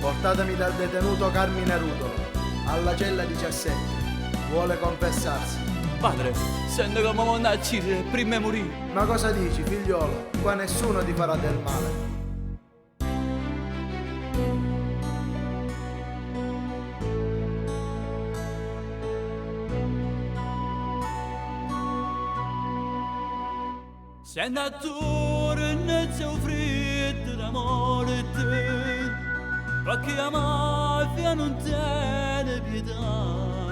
Portatemi dal detenuto Carmine Rudolo, alla cella 17. Vuole confessarsi. Padre, sento che mi vuole uccidere prima di morire. Ma cosa dici, figliolo? Qua nessuno ti farà del male. Se natura non si offrite da morte, perché la mafia non tiene pietà.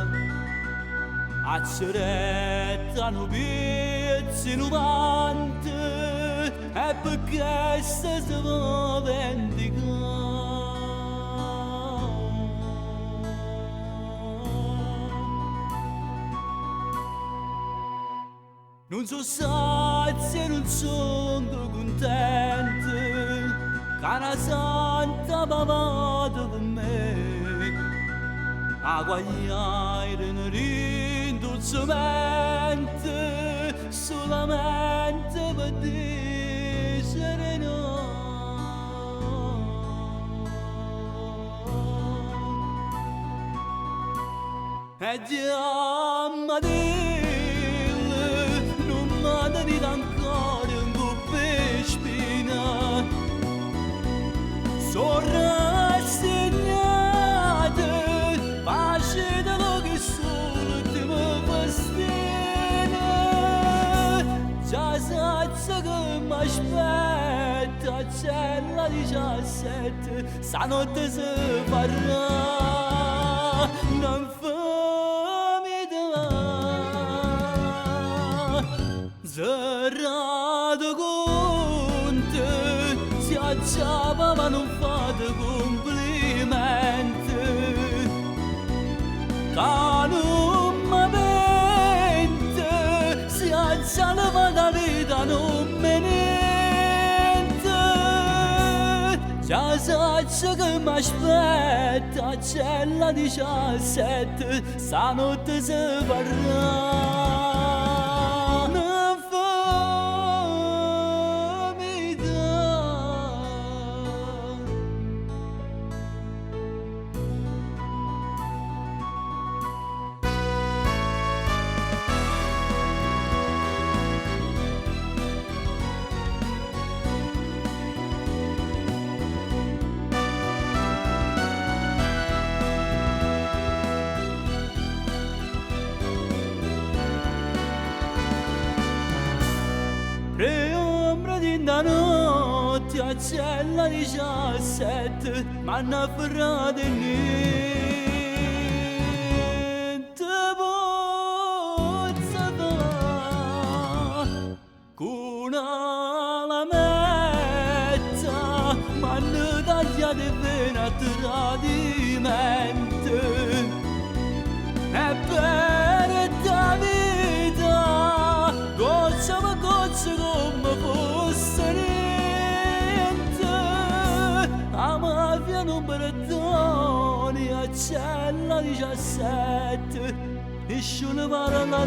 Accerettano pezzi nubanti e perché si può vendicare. Non so sazi e non sono contenti che una santa pavata per me a guagliare ne ridolcemente solamente per dire no. E diamma vita ancora un po' per spina sono rassegnate pace da lo che sull'ultimo festino già sazza che mi aspetta c'è la 17 stanotte si farà non fammi da Zerrato conte si acciava ma non fate complimenti che non mi mente si acciava ma la vita non me niente già saccia che mi aspetta c'è la 17 stanotte si farà. Le ombre di una notte a cella 17 m'hanno afferrato e niente pozza fa con una lametta m'hanno tagliato e vena a tradimento e per da vita goccia per goccia come fosse niente la mafia non perdoni a cella 17 nessuno parla a